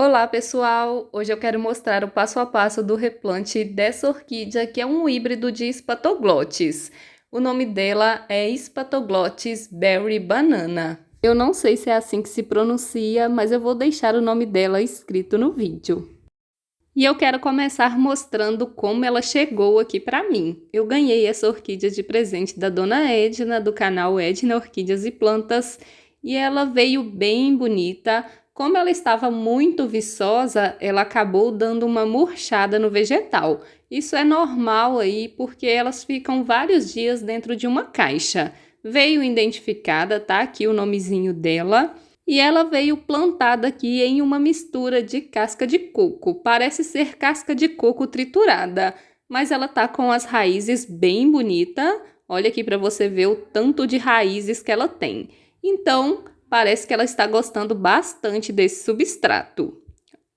Olá, pessoal! Hoje eu quero mostrar o passo a passo do replante dessa orquídea, que é um híbrido de Spatoglotis. O nome dela é Spatoglotis Berry Banana. Eu não sei se é assim que se pronuncia, mas eu vou deixar o nome dela escrito no vídeo. E eu quero começar mostrando como ela chegou aqui para mim. Eu ganhei essa orquídea de presente da Dona Edna, do canal Edna Orquídeas e Plantas, e ela veio bem bonita. Como ela estava muito viçosa, ela acabou dando uma murchada no vegetal. Isso é normal aí, porque elas ficam vários dias dentro de uma caixa. Veio identificada, tá aqui o nomezinho dela. E ela veio plantada aqui em uma mistura de casca de coco. Parece ser casca de coco triturada, mas ela tá com as raízes bem bonita. Olha aqui para você ver o tanto de raízes que ela tem. Então, parece que ela está gostando bastante desse substrato.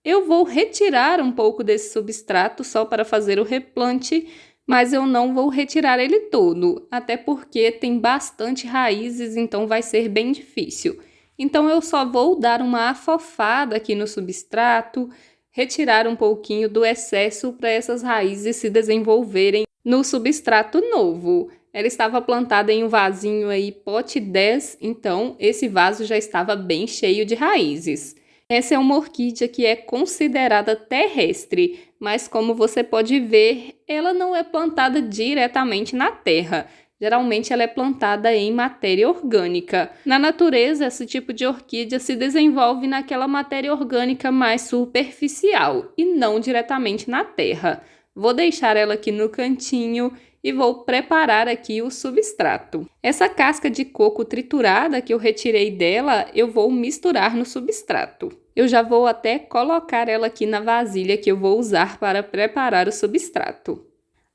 Eu vou retirar um pouco desse substrato só para fazer o replante, mas eu não vou retirar ele todo, até porque tem bastante raízes, então vai ser bem difícil. Então eu só vou dar uma afofada aqui no substrato, retirar um pouquinho do excesso para essas raízes se desenvolverem no substrato novo. Ela estava plantada em um vasinho aí, pote 10, então esse vaso já estava bem cheio de raízes. Essa é uma orquídea que é considerada terrestre, mas como você pode ver, ela não é plantada diretamente na terra. Geralmente ela é plantada em matéria orgânica. Na natureza, esse tipo de orquídea se desenvolve naquela matéria orgânica mais superficial e não diretamente na terra. Vou deixar ela aqui no cantinho e vou preparar aqui o substrato. Essa casca de coco triturada que eu retirei dela, eu vou misturar no substrato. Eu já vou até colocar ela aqui na vasilha que eu vou usar para preparar o substrato.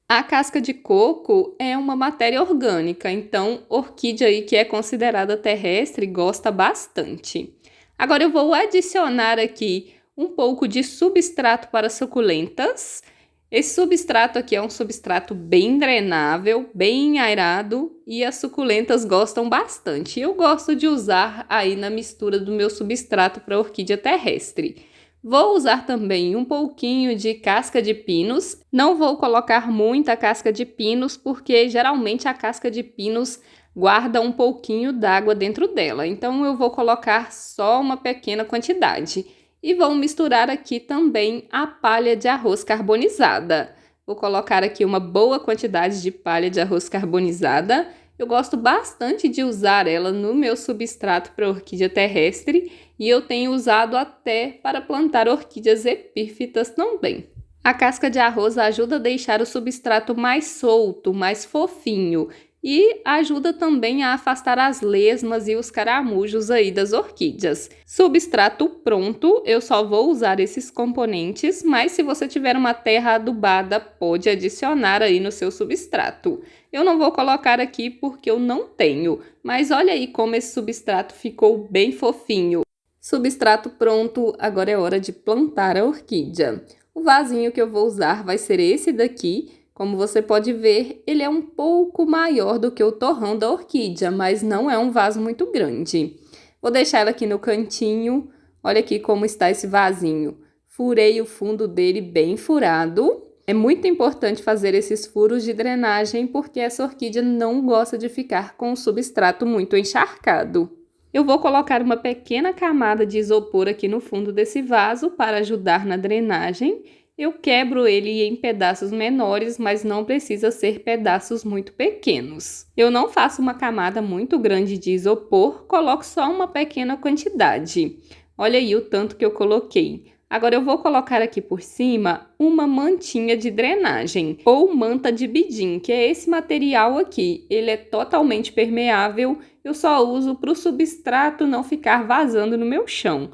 A casca de coco é uma matéria orgânica, então orquídea aí que é considerada terrestre gosta bastante. Agora eu vou adicionar aqui um pouco de substrato para suculentas. Esse substrato aqui é um substrato bem drenável, bem aerado e as suculentas gostam bastante. Eu gosto de usar aí na mistura do meu substrato para orquídea terrestre. Vou usar também um pouquinho de casca de pinos. Não vou colocar muita casca de pinos, porque geralmente a casca de pinos guarda um pouquinho d'água dentro dela. Então eu vou colocar só uma pequena quantidade. E vou misturar aqui também a palha de arroz carbonizada. Vou colocar aqui uma boa quantidade de palha de arroz carbonizada. Eu gosto bastante de usar ela no meu substrato para orquídea terrestre e eu tenho usado até para plantar orquídeas epífitas também. A casca de arroz ajuda a deixar o substrato mais solto, mais fofinho e ajuda também a afastar as lesmas e os caramujos aí das orquídeas. Substrato pronto, eu só vou usar esses componentes, mas se você tiver uma terra adubada, pode adicionar aí no seu substrato. Eu não vou colocar aqui porque eu não tenho, mas olha aí como esse substrato ficou bem fofinho. Substrato pronto, agora é hora de plantar a orquídea. O vasinho que eu vou usar vai ser esse daqui. Como você pode ver, ele é um pouco maior do que o torrão da orquídea, mas não é um vaso muito grande. Vou deixar ela aqui no cantinho. Olha aqui como está esse vasinho. Furei o fundo dele bem furado. É muito importante fazer esses furos de drenagem porque essa orquídea não gosta de ficar com o substrato muito encharcado. Eu vou colocar uma pequena camada de isopor aqui no fundo desse vaso para ajudar na drenagem. Eu quebro ele em pedaços menores, mas não precisa ser pedaços muito pequenos. Eu não faço uma camada muito grande de isopor, coloco só uma pequena quantidade. Olha aí o tanto que eu coloquei. Agora eu vou colocar aqui por cima uma mantinha de drenagem ou manta de bidim, que é esse material aqui. Ele é totalmente permeável, eu só uso para o substrato não ficar vazando no meu chão.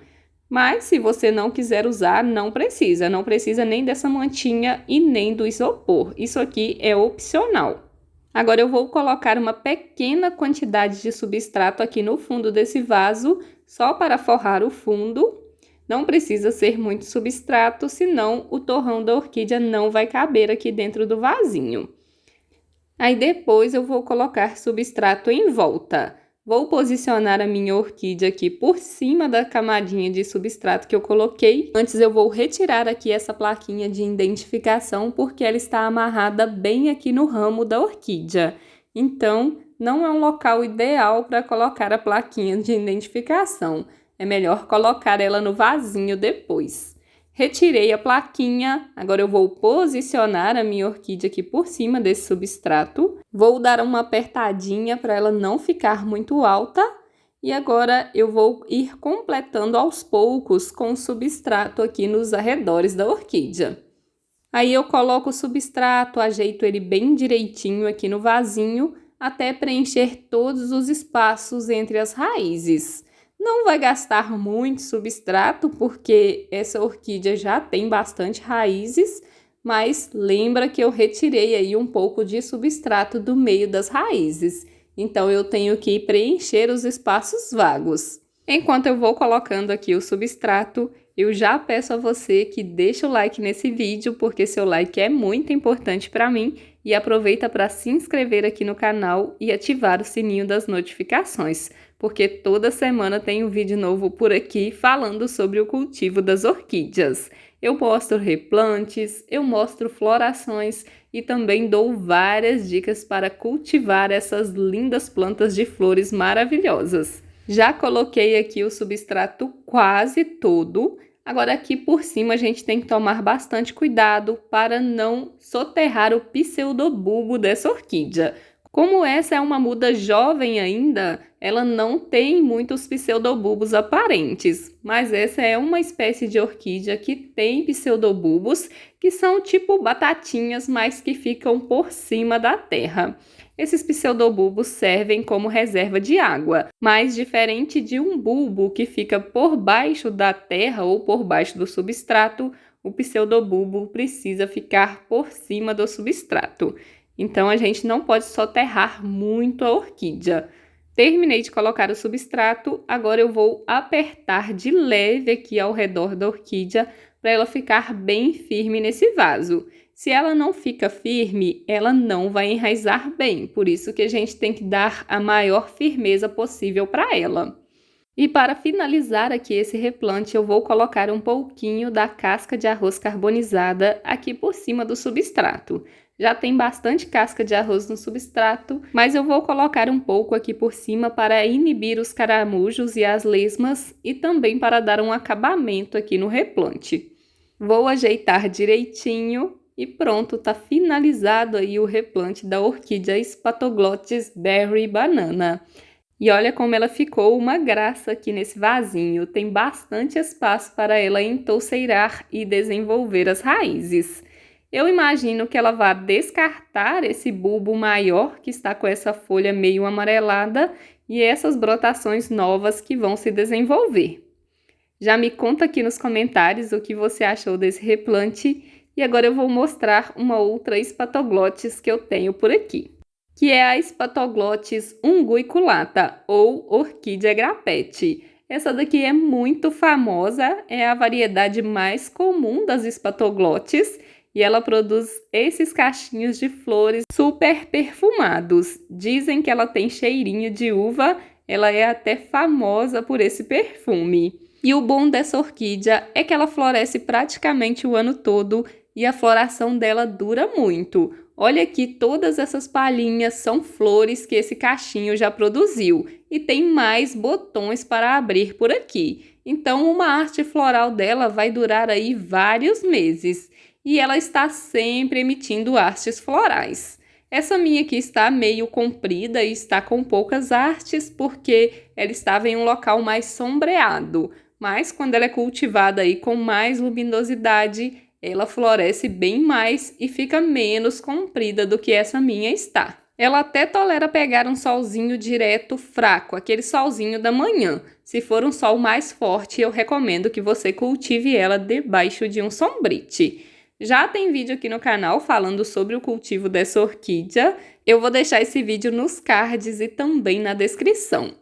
Mas se você não quiser usar, não precisa nem dessa mantinha e nem do isopor. Isso aqui é opcional. Agora eu vou colocar uma pequena quantidade de substrato aqui no fundo desse vaso, só para forrar o fundo. Não precisa ser muito substrato, senão o torrão da orquídea não vai caber aqui dentro do vasinho. Aí depois eu vou colocar substrato em volta. Vou posicionar a minha orquídea aqui por cima da camadinha de substrato que eu coloquei. Antes eu vou retirar aqui essa plaquinha de identificação, porque ela está amarrada bem aqui no ramo da orquídea. Então, não é um local ideal para colocar a plaquinha de identificação. É melhor colocar ela no vasinho depois. Retirei a plaquinha, agora eu vou posicionar a minha orquídea aqui por cima desse substrato. Vou dar uma apertadinha para ela não ficar muito alta. E agora eu vou ir completando aos poucos com o substrato aqui nos arredores da orquídea. Aí eu coloco o substrato, ajeito ele bem direitinho aqui no vasinho, até preencher todos os espaços entre as raízes. Não vai gastar muito substrato, porque essa orquídea já tem bastante raízes, mas lembra que eu retirei aí um pouco de substrato do meio das raízes. Então, eu tenho que preencher os espaços vagos. Enquanto eu vou colocando aqui o substrato, eu já peço a você que deixe o like nesse vídeo, porque seu like é muito importante para mim, e aproveita para se inscrever aqui no canal e ativar o sininho das notificações, porque toda semana tem um vídeo novo por aqui falando sobre o cultivo das orquídeas. Eu mostro replantes, eu mostro florações e também dou várias dicas para cultivar essas lindas plantas de flores maravilhosas. Já coloquei aqui o substrato quase todo. Agora aqui por cima a gente tem que tomar bastante cuidado para não soterrar o pseudobulbo dessa orquídea. Como essa é uma muda jovem ainda, ela não tem muitos pseudobulbos aparentes, mas essa é uma espécie de orquídea que tem pseudobulbos, que são tipo batatinhas, mas que ficam por cima da terra. Esses pseudobulbos servem como reserva de água, mas diferente de um bulbo que fica por baixo da terra ou por baixo do substrato, o pseudobulbo precisa ficar por cima do substrato. Então, a gente não pode soterrar muito a orquídea. Terminei de colocar o substrato, agora eu vou apertar de leve aqui ao redor da orquídea para ela ficar bem firme nesse vaso. Se ela não fica firme, ela não vai enraizar bem, por isso que a gente tem que dar a maior firmeza possível para ela. E para finalizar aqui esse replante, eu vou colocar um pouquinho da casca de arroz carbonizada aqui por cima do substrato. Já tem bastante casca de arroz no substrato, mas eu vou colocar um pouco aqui por cima para inibir os caramujos e as lesmas e também para dar um acabamento aqui no replante. Vou ajeitar direitinho e pronto, tá finalizado aí o replante da orquídea Spatoglotis Berry Banana. E olha como ela ficou uma graça aqui nesse vasinho, tem bastante espaço para ela entouceirar e desenvolver as raízes. Eu imagino que ela vá descartar esse bulbo maior que está com essa folha meio amarelada e essas brotações novas que vão se desenvolver. Já me conta aqui nos comentários o que você achou desse replante e agora eu vou mostrar uma outra Spatoglotis que eu tenho por aqui, que é a Spatoglotis unguiculata, ou orquídea grapete. Essa daqui é muito famosa, é a variedade mais comum das Spatoglotis e ela produz esses cachinhos de flores super perfumados. Dizem que ela tem cheirinho de uva, ela é até famosa por esse perfume. E o bom dessa orquídea é que ela floresce praticamente o ano todo e a floração dela dura muito. Olha aqui, todas essas palhinhas são flores que esse cachinho já produziu e tem mais botões para abrir por aqui. Então, uma arte floral dela vai durar aí vários meses e ela está sempre emitindo hastes florais. Essa minha aqui está meio comprida e está com poucas hastes porque ela estava em um local mais sombreado, mas quando ela é cultivada aí com mais luminosidade, ela floresce bem mais e fica menos comprida do que essa minha está. Ela até tolera pegar um solzinho direto fraco, aquele solzinho da manhã. Se for um sol mais forte, eu recomendo que você cultive ela debaixo de um sombrite. Já tem vídeo aqui no canal falando sobre o cultivo dessa orquídea. Eu vou deixar esse vídeo nos cards e também na descrição.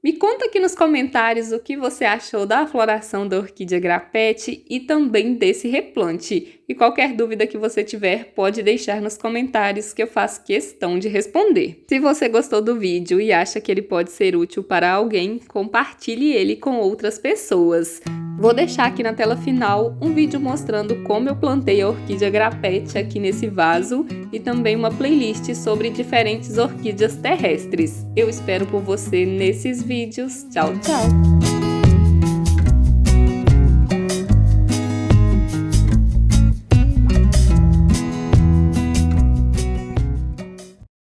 Me conta aqui nos comentários o que você achou da floração da orquídea grapete e também desse replante. E qualquer dúvida que você tiver, pode deixar nos comentários que eu faço questão de responder. Se você gostou do vídeo e acha que ele pode ser útil para alguém, compartilhe ele com outras pessoas. Vou deixar aqui na tela final um vídeo mostrando como eu plantei a orquídea grapete aqui nesse vaso e também uma playlist sobre diferentes orquídeas terrestres. Eu espero por você nesses vídeos. Tchau, tchau!